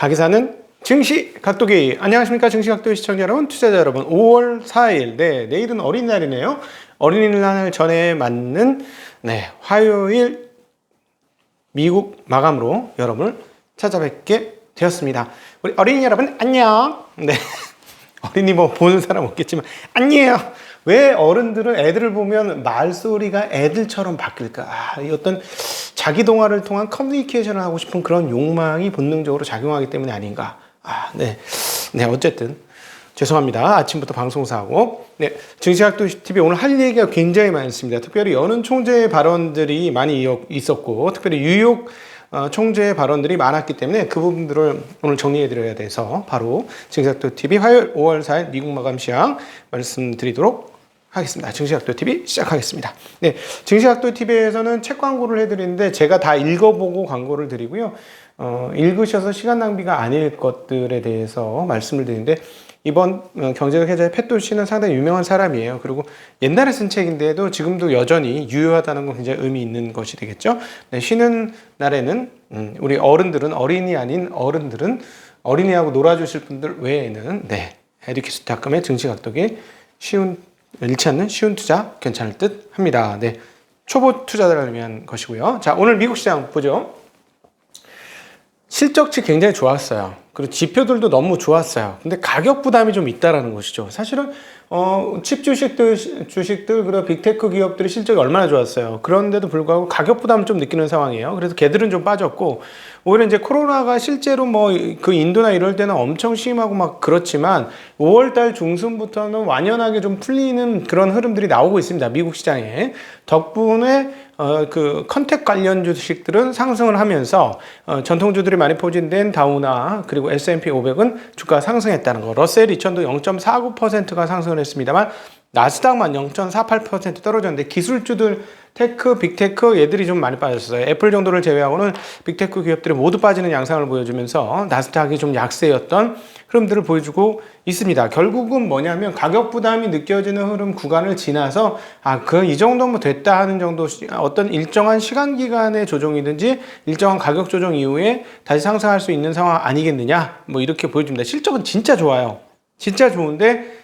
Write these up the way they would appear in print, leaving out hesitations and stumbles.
박이사는 증시 각도기. 안녕하십니까 증시 각도기 시청자 여러분, 투자자 여러분. 5월 4일, 내일은 어린이날이네요. 어린이날 전에 맞는 화요일 미국 마감으로 여러분을 찾아뵙게 되었습니다. 우리 어린이 여러분 안녕. 어린이 뭐 보는 사람 없겠지만 안녕. 왜 어른들은 애들을 보면 말소리가 애들처럼 바뀔까? 이 어떤 자기 동화를 통한 커뮤니케이션을 하고 싶은 그런 욕망이 본능적으로 작용하기 때문에 아닌가? 어쨌든 죄송합니다. 아침부터 방송사하고. 증시각도TV 오늘 할 얘기가 굉장히 많습니다. 특별히 연은 총재의 발언들이 많이 있었고, 특별히 뉴욕 총재의 발언들이 많았기 때문에 그 부분들을 오늘 정리해드려야 돼서 바로 증시각도TV 화요일 5월 4일 미국 마감 시황 말씀드리도록 하겠습니다. 증시각도TV 시작하겠습니다. 증시각도TV에서는 책 광고를 해드리는데 제가 다 읽어보고 광고를 드리고요. 읽으셔서 시간 낭비가 아닐 것들에 대해서 말씀을 드리는데, 이번 경제적 해자의 패토 씨는 상당히 유명한 사람이에요. 그리고 옛날에 쓴 책인데도 지금도 여전히 유효하다는 건 굉장히 의미 있는 것이 되겠죠. 쉬는 날에는 우리 어른들은, 어린이 아닌 어른들은 어린이하고 놀아주실 분들 외에는 에듀캐스트닷컴의 증시각도기 잃지 않는 쉬운 투자 괜찮을 듯 합니다. 초보 투자자를 위한 것이고요. 자, 오늘 미국 시장 보죠. 실적치 굉장히 좋았어요. 그리고 지표들도 너무 좋았어요. 근데 가격 부담이 좀 있다라는 것이죠. 사실은 칩 주식들 그리고 빅테크 기업들이 실적이 얼마나 좋았어요. 그런데도 불구하고 가격 부담을 좀 느끼는 상황이에요. 그래서 걔들은 좀 빠졌고, 오히려 이제 코로나가 실제로 그 인도나 이럴 때는 엄청 심하고 막 그렇지만 5월달 중순부터는 완연하게 좀 풀리는 그런 흐름들이 나오고 있습니다. 미국 시장에. 덕분에 그 컨택 관련 주식들은 상승을 하면서 전통주들이 많이 포진된 다우나 그리고 S&P 500은 주가 상승했다는 거. 러셀 2000도 0.49%가 상승을 했습니다만 나스닥만 0.48% 떨어졌는데, 기술주들 테크, 빅테크 얘들이 좀 많이 빠졌어요. 애플 정도를 제외하고는 빅테크 기업들이 모두 빠지는 양상을 보여주면서 나스닥이 좀 약세였던 흐름들을 보여주고 있습니다. 결국은 뭐냐면 가격 부담이 느껴지는 흐름 구간을 지나서 이 정도면 됐다 하는 정도, 어떤 일정한 시간 기간의 조정이든지 일정한 가격 조정 이후에 다시 상승할 수 있는 상황 아니겠느냐, 이렇게 보여줍니다. 실적은 진짜 좋아요. 진짜 좋은데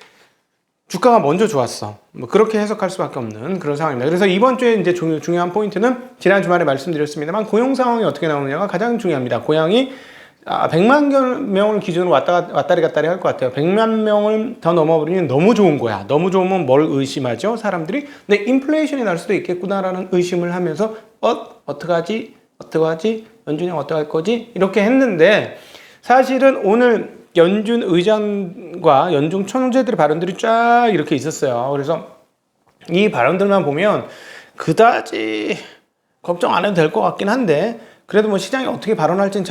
주가가 먼저 좋았어. 그렇게 해석할 수밖에 없는 그런 상황입니다. 그래서 이번 주에 이제 중요한 포인트는 지난 주말에 말씀드렸습니다만 고용 상황이 어떻게 나오느냐가 가장 중요합니다. 고용이 100만 명을 기준으로 왔다리 갔다리 할 것 같아요. 100만 명을 더 넘어버리면 너무 좋은 거야. 너무 좋으면 뭘 의심하죠? 사람들이. 근데 인플레이션이 날 수도 있겠구나라는 의심을 하면서 어떡하지? 연준이 어떡할 거지? 이렇게 했는데, 사실은 오늘 연준 의장과 연준 총재들의 발언들이 쫙 이렇게 있었어요. 그래서 이 발언들만 보면 그다지 걱정 안 해도 될 것 같긴 한데, 그래도 시장이 어떻게 발언할지는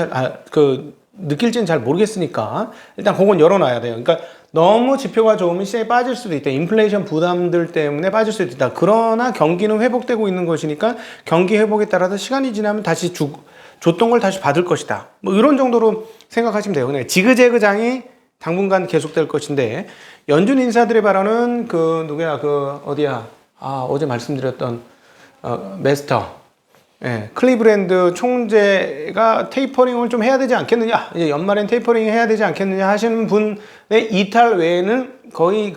느낄지는 잘 모르겠으니까 일단 그건 열어놔야 돼요. 그러니까 너무 지표가 좋으면 시장이 빠질 수도 있다. 인플레이션 부담들 때문에 빠질 수도 있다. 그러나 경기는 회복되고 있는 것이니까 경기 회복에 따라서 시간이 지나면 다시 줬던 걸 다시 받을 것이다. 이런 정도로 생각하시면 돼요. 그냥 지그재그장이 당분간 계속될 것인데, 연준 인사들의 발언은 어제 말씀드렸던 메스터, 클리브랜드 총재가 테이퍼링을 좀 해야 되지 않겠느냐, 이제 연말엔 테이퍼링 해야 되지 않겠느냐 하시는 분의 이탈 외에는 거의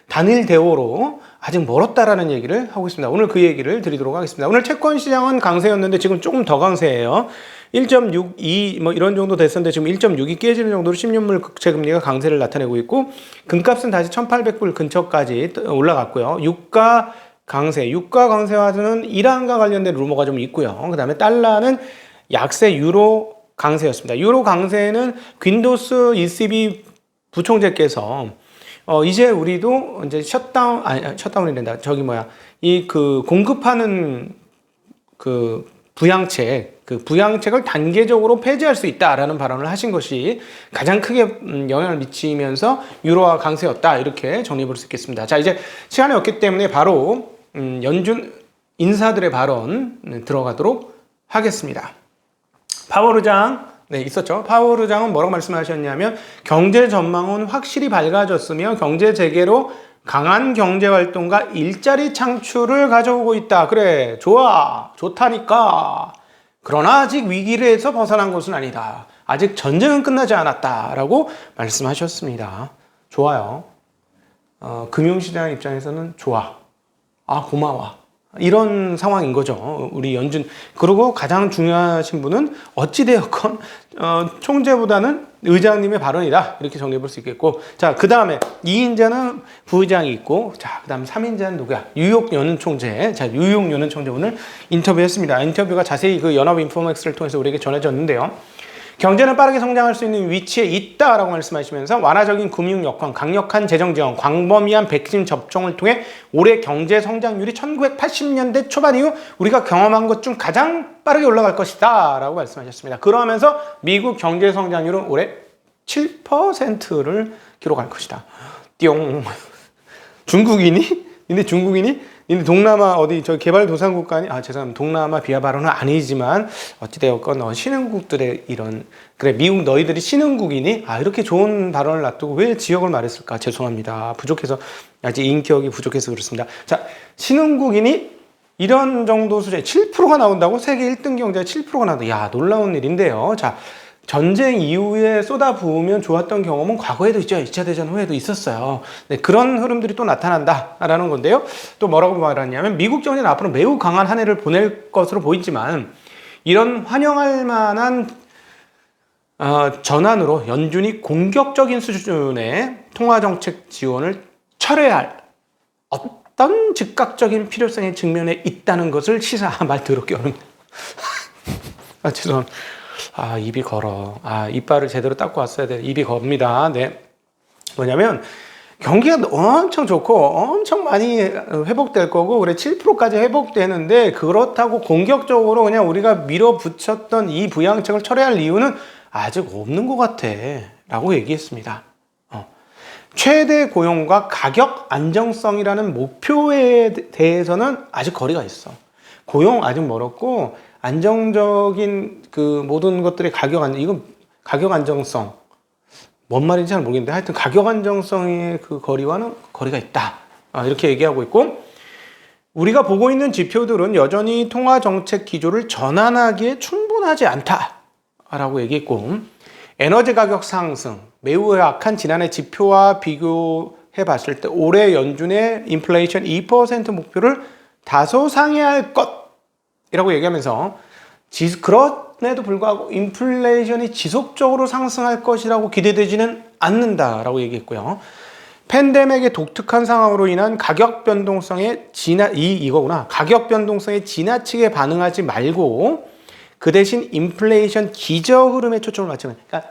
단일 대오로 아직 멀었다라는 얘기를 하고 있습니다. 오늘 그 얘기를 드리도록 하겠습니다. 오늘 채권 시장은 강세였는데 지금 조금 더 강세예요. 1.62 이런 정도 됐었는데 지금 1.6이 깨지는 정도로 10년물 국채 금리가 강세를 나타내고 있고, 금값은 다시 1,800불 근처까지 올라갔고요. 유가 강세와는 이란과 관련된 루머가 좀 있고요. 그 다음에 달러는 약세, 유로 강세였습니다. 유로 강세는 귄도스 ECB 부총재께서 이제 우리도 이제 셧다운이 된다. 공급하는 부양책을 단계적으로 폐지할 수 있다라는 발언을 하신 것이 가장 크게 영향을 미치면서 유로화 강세였다. 이렇게 정리해 볼 수 있겠습니다. 자, 이제 시간이 없기 때문에 바로 연준 인사들의 발언 들어가도록 하겠습니다. 파월 의장 있었죠. 파월 의장은 뭐라고 말씀하셨냐면, 경제 전망은 확실히 밝아졌으며 경제 재개로 강한 경제 활동과 일자리 창출을 가져오고 있다. 그래, 좋다니까. 그러나 아직 위기에서 벗어난 것은 아니다. 아직 전쟁은 끝나지 않았다라고 말씀하셨습니다. 좋아요. 금융시장 입장에서는 좋아. 아, 고마워. 이런 상황인 거죠. 우리 연준. 그리고 가장 중요하신 분은 어찌되었건 총재보다는 의장님의 발언이다. 이렇게 정리해 볼 수 있겠고. 자, 그 다음에 2인자는 부의장이 있고, 자, 그 다음 3인자는 누구야? 뉴욕 연은 총재. 자, 뉴욕 연은 총재 오늘 인터뷰했습니다. 인터뷰가 자세히 그 연합 인포맥스를 통해서 우리에게 전해졌는데요. 경제는 빠르게 성장할 수 있는 위치에 있다라고 말씀하시면서 완화적인 금융 여건, 강력한 재정 지원, 광범위한 백신 접종을 통해 올해 경제 성장률이 1980년대 초반 이후 우리가 경험한 것 중 가장 빠르게 올라갈 것이다 라고 말씀하셨습니다. 그러면서 미국 경제 성장률은 올해 7%를 기록할 것이다. 띠용. 중국인이? 근데 중국인이? 근데 동남아 어디 저 개발도상국가 아니 죄송합니다. 동남아 비하 발언은 아니지만 어찌되었건 신흥국들의 이런 그래 미국 너희들이 신흥국이니 이렇게 좋은 발언을 놔두고 왜 지역을 말했을까 죄송합니다. 부족해서 아직 인격이 부족해서 그렇습니다. 자, 신흥국이니 이런 정도 수준 7%가 나온다고 세계 1등 경제가 7%가 나온다. 야, 놀라운 일인데요. 자, 전쟁 이후에 쏟아부으면 좋았던 경험은 과거에도 있죠. 2차 대전 후에도 있었어요. 네, 그런 흐름들이 또 나타난다라는 건데요. 또 뭐라고 말하냐면 미국 정치는 앞으로 매우 강한 한 해를 보낼 것으로 보이지만 이런 환영할 만한 전환으로 연준이 공격적인 수준의 통화정책 지원을 철회할 어떤 즉각적인 필요성의 측면에 있다는 것을 말 더럽게 어렵네요. 죄송합니다. 입이 걸어. 이빨을 제대로 닦고 왔어야 돼. 입이 겁니다. 네. 뭐냐면, 경기가 엄청 좋고, 엄청 많이 회복될 거고, 그래, 7%까지 회복되는데, 그렇다고 공격적으로 그냥 우리가 밀어붙였던 이 부양책을 철회할 이유는 아직 없는 것 같아. 라고 얘기했습니다. 최대 고용과 가격 안정성이라는 목표에 대해서는 아직 거리가 있어. 고용 아직 멀었고, 안정적인 그 모든 것들의 이건 가격 안정성. 뭔 말인지 잘 모르겠는데 하여튼 가격 안정성의 그 거리와는 거리가 있다. 이렇게 얘기하고 있고 우리가 보고 있는 지표들은 여전히 통화 정책 기조를 전환하기에 충분하지 않다라고 얘기했고 에너지 가격 상승 매우 약한 지난해 지표와 비교해 봤을 때 올해 연준의 인플레이션 2% 목표를 다소 상회할 것이라고 얘기하면서 그럼에도 불구하고 인플레이션이 지속적으로 상승할 것이라고 기대되지는 않는다라고 얘기했고요. 팬데믹의 독특한 상황으로 인한 가격 변동성에 가격 변동성에 지나치게 반응하지 말고 그 대신 인플레이션 기저 흐름에 초점을 맞추는 그러니까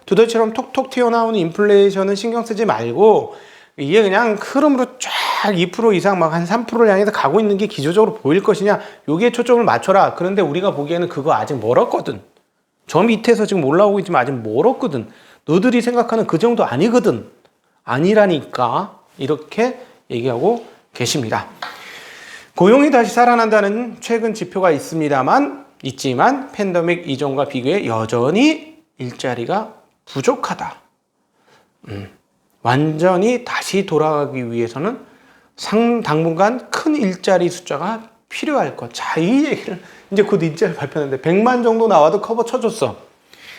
두더지처럼 톡톡 튀어나오는 인플레이션은 신경 쓰지 말고 이게 그냥 흐름으로 쫙 2% 이상 막 한 3%를 향해서 가고 있는 게 기조적으로 보일 것이냐 여기에 초점을 맞춰라. 그런데 우리가 보기에는 그거 아직 멀었거든. 저 밑에서 지금 올라오고 있지만 아직 멀었거든. 너들이 생각하는 그 정도 아니거든. 아니라니까 이렇게 얘기하고 계십니다. 고용이 다시 살아난다는 최근 지표가 있지만 팬데믹 이전과 비교해 여전히 일자리가 부족하다. 완전히 다시 돌아가기 위해서는 당분간 큰 일자리 숫자가 필요할 것. 자, 이 얘기를 이제 곧 일자리 발표하는데 100만 정도 나와도 커버 쳐줬어.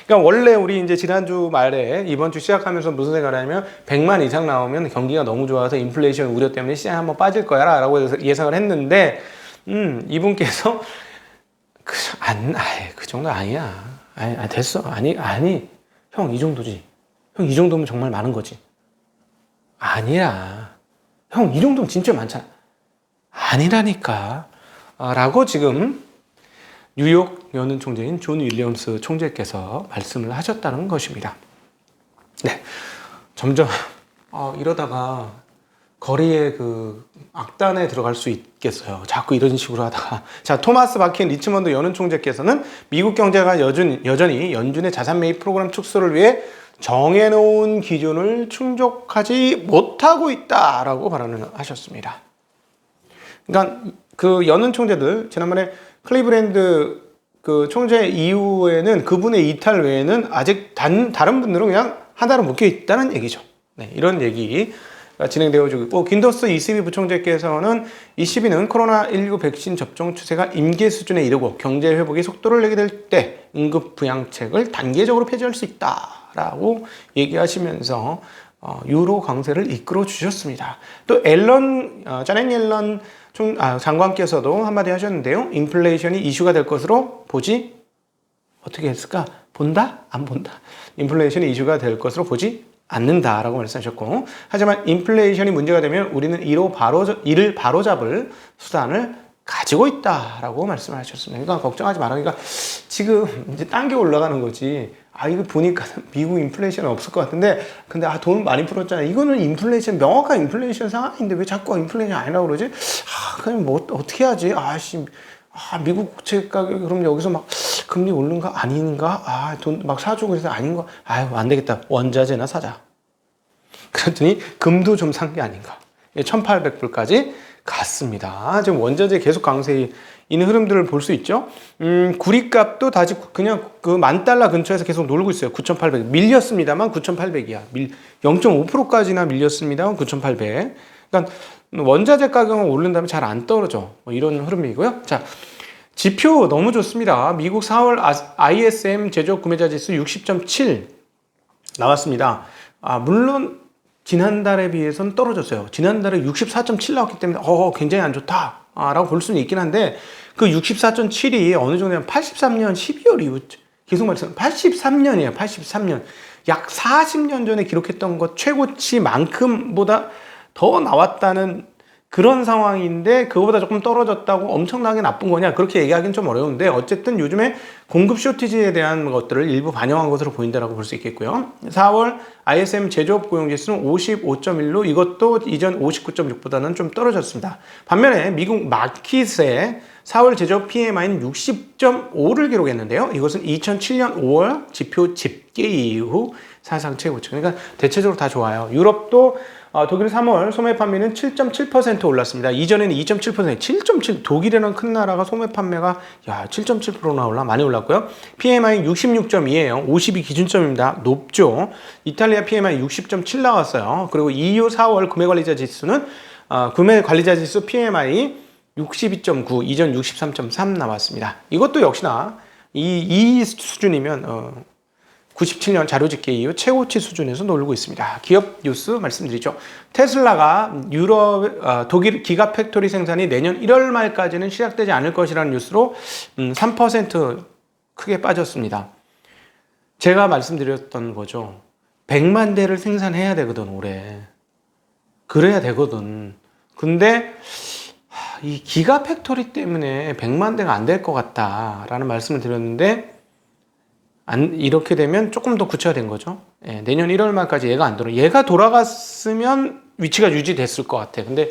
그러니까 원래 우리 이제 지난주 말에 이번 주 시작하면서 무슨 생각을 하냐면 100만 이상 나오면 경기가 너무 좋아서 인플레이션 우려 때문에 시장이 한번 빠질 거야 라고 예상을 했는데 이분께서 그 정도 아니야. 됐어. 아니 형 이 정도지. 형 이 정도면 정말 많은 거지. 아니야. 형, 이 정도면 진짜 많잖아. 아니라니까. 라고 지금 뉴욕 연은 총재인 존 윌리엄스 총재께서 말씀을 하셨다는 것입니다. 네. 점점, 이러다가 거리의 그 악단에 들어갈 수 있겠어요. 자꾸 이런 식으로 하다가. 자, 토마스 바킨 리치먼드 연은 총재께서는 미국 경제가 여전히 연준의 자산 매입 프로그램 축소를 위해 정해놓은 기준을 충족하지 못하고 있다라고 발언을 하셨습니다. 그러니까 그 연은 총재들 지난번에 클리브랜드 그 총재 이후에는 그분의 이탈 외에는 아직 다른 분들은 그냥 하나로 묶여 있다는 얘기죠. 네, 이런 얘기 진행되어지고 있고, 김도스 이시비 부총재께서는 이 시비는 코로나19 백신 접종 추세가 임계 수준에 이르고 경제 회복의 속도를 내게 될 때 응급 부양책을 단계적으로 폐지할 수 있다라고 얘기하시면서 유로 강세를 이끌어 주셨습니다. 또 자넷 옐런 장관께서도 한마디 하셨는데요. 인플레이션이 이슈가 될 것으로 보지 어떻게 했을까? 본다? 안 본다. 인플레이션이 이슈가 될 것으로 보지 않는다라고 말씀하셨고, 하지만 인플레이션이 문제가 되면 우리는 이를 바로잡을 수단을 가지고 있다라고 말씀을 하셨습니다. 그러니까 걱정하지 마라. 그러니까 지금 이제 딴 게 올라가는 거지. 이거 보니까 미국 인플레이션은 없을 것 같은데, 근데 돈 많이 풀었잖아. 이거는 인플레이션, 명확한 인플레이션 상황인데 왜 자꾸 인플레이션 아니라고 그러지? 그냥 뭐 어떻게 하지? 미국 국채 가격 그럼 여기서 막 금리 오른가 아닌가? 돈 막 사주고 그래서 아닌가? 안 되겠다. 원자재나 사자. 그랬더니 금도 좀 산 게 아닌가? 1,800불까지 갔습니다. 지금 원자재 계속 강세인 흐름들을 볼 수 있죠. 구리값도 다시 그냥 그 $10,000 근처에서 계속 놀고 있어요. 9,800 밀렸습니다만 9,800이야. 0.5%까지나 밀렸습니다만 9,800. 그러니까 원자재 가격은 오른다면 잘 안 떨어져. 이런 흐름이고요. 자, 지표 너무 좋습니다. 미국 4월 ISM 제조업 구매자 지수 60.7 나왔습니다. 물론 지난달에 비해서는 떨어졌어요. 지난달에 64.7 나왔기 때문에 굉장히 안 좋다라고 볼 수는 있긴 한데, 그 64.7이 어느 정도냐면 83년 12월 이후 계속 말씀드렸어요. 83년이에요. 83년. 약 40년 전에 기록했던 것 최고치만큼보다 더 나왔다는 그런 상황인데, 그거보다 조금 떨어졌다고 엄청나게 나쁜 거냐, 그렇게 얘기하기는 좀 어려운데, 어쨌든 요즘에 공급 쇼티지에 대한 것들을 일부 반영한 것으로 보인다라고 볼 수 있겠고요. 4월 ISM 제조업 고용지수는 55.1로 이것도 이전 59.6보다는 좀 떨어졌습니다. 반면에 미국 마켓의 4월 제조업 PMI는 60.5를 기록했는데요. 이것은 2007년 5월 지표 집계 이후 사상 최고치. 그러니까 대체적으로 다 좋아요. 유럽도 독일 3월 소매 판매는 7.7% 올랐습니다. 이전에는 2.7%, 7.7, 독일이라는 큰 나라가 소매 판매가 7.7%나 많이 올랐고요. PMI 66.2예요. 52 기준점입니다. 높죠. 이탈리아 PMI 60.7 나왔어요. 그리고 EU 4월 구매관리자 지수는 구매관리자 지수 PMI 62.9, 이전 63.3 나왔습니다. 이것도 역시나 이 수준이면 97년 자료집계 이후 최고치 수준에서 놀고 있습니다. 기업 뉴스 말씀드리죠. 테슬라가 독일 기가팩토리 생산이 내년 1월 말까지는 시작되지 않을 것이라는 뉴스로 3% 크게 빠졌습니다. 제가 말씀드렸던 거죠. 100만 대를 생산해야 되거든, 올해. 그래야 되거든. 근데 이 기가팩토리 때문에 100만 대가 안 될 것 같다라는 말씀을 드렸는데, 이렇게 되면 조금 더 구체화된 거죠. 내년 1월 말까지 얘가 안 얘가 돌아갔으면 위치가 유지됐을 것 같아. 근데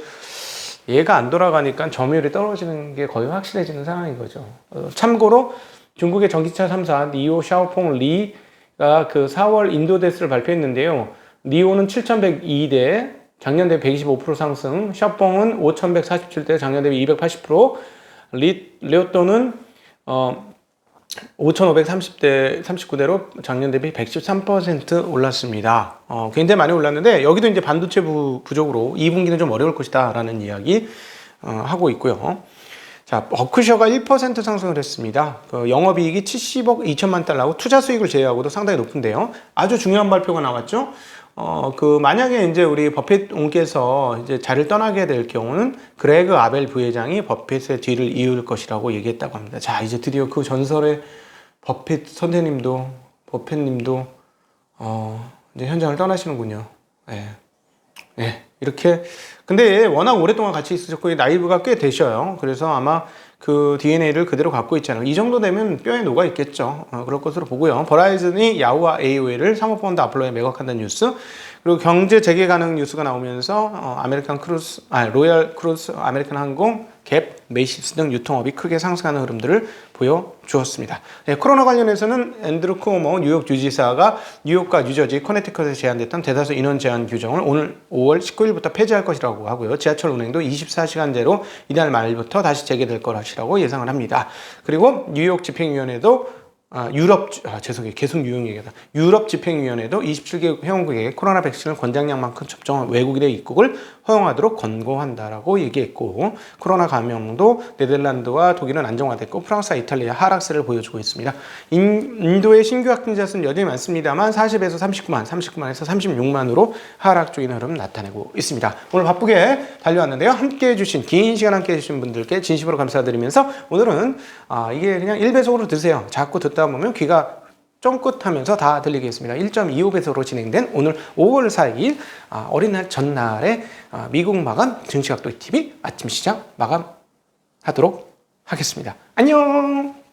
얘가 안 돌아가니까 점유율이 떨어지는 게 거의 확실해지는 상황인 거죠. 참고로 중국의 전기차 3사 니오, 샤오퐁, 리가 그 4월 인도 대수를 발표했는데요. 니오는 7,102대, 작년 대비 125% 상승, 샤오퐁은 5,147대, 작년 대비 280%, 리오또는 5,530대 39대로 작년 대비 113% 올랐습니다. 굉장히 많이 올랐는데, 여기도 이제 반도체 부족으로 2분기는 좀 어려울 것이다 라는 이야기 하고 있고요. 자, 버크셔가 1% 상승을 했습니다. 영업이익이 70억 2천만 달러고 투자 수익을 제외하고도 상당히 높은데요. 아주 중요한 발표가 나왔죠. 만약에 이제 우리 버핏 옹께서 이제 자리를 떠나게 될 경우는 그레그 아벨 부회장이 버핏의 뒤를 이을 것이라고 얘기했다고 합니다. 자, 이제 드디어 그 전설의 버핏 선생님도, 버핏님도, 이제 현장을 떠나시는군요. 이렇게. 근데 워낙 오랫동안 같이 있으셨고, 나이가 꽤 되셔요. 그래서 아마 그 DNA를 그대로 갖고 있잖아요. 이 정도 되면 뼈에 녹아 있겠죠. 그럴 것으로 보고요. 버라이즌이 야후와 AOL을 사모펀드 앞으로에 매각한다는 뉴스, 그리고 경제 재개 가능 뉴스가 나오면서 로얄 크루즈, 아메리칸 항공, 갭, 메이시스 등 유통업이 크게 상승하는 흐름들을 보여주었습니다. 코로나 관련해서는 앤드루 쿠오모 뉴욕 주지사가 뉴욕과 뉴저지, 커네티컷에 제한됐던 대다수 인원 제한 규정을 오늘 5월 19일부터 폐지할 것이라고 하고요. 지하철 운행도 24시간제로 이달 말부터 다시 재개될 것이라고 예상을 합니다. 그리고 뉴욕 집행위원회도 죄송해요. 계속 유형 얘기하다. 유럽 집행위원회도 27개국 회원국에게 코로나 백신을 권장량만큼 접종한 외국인의 입국을 허용하도록 권고한다라고 얘기했고, 코로나 감염도 네덜란드와 독일은 안정화됐고 프랑스와 이탈리아 하락세를 보여주고 있습니다. 인도의 신규 확진자 수는 여전히 많습니다만 40에서 39만에서 36만으로 하락적인 흐름 나타내고 있습니다. 오늘 바쁘게 달려왔는데요. 함께 해주신, 긴 시간 함께 해주신 분들께 진심으로 감사드리면서 오늘은 이게 그냥 1배속으로 드세요. 자꾸 듣다 보면 귀가 쫑긋하면서 다 들리겠습니다. 1.25배속으로 진행된 오늘 5월 4일 어린날 전날에 미국 마감 증시각도 TV 아침 시장 마감하도록 하겠습니다. 안녕.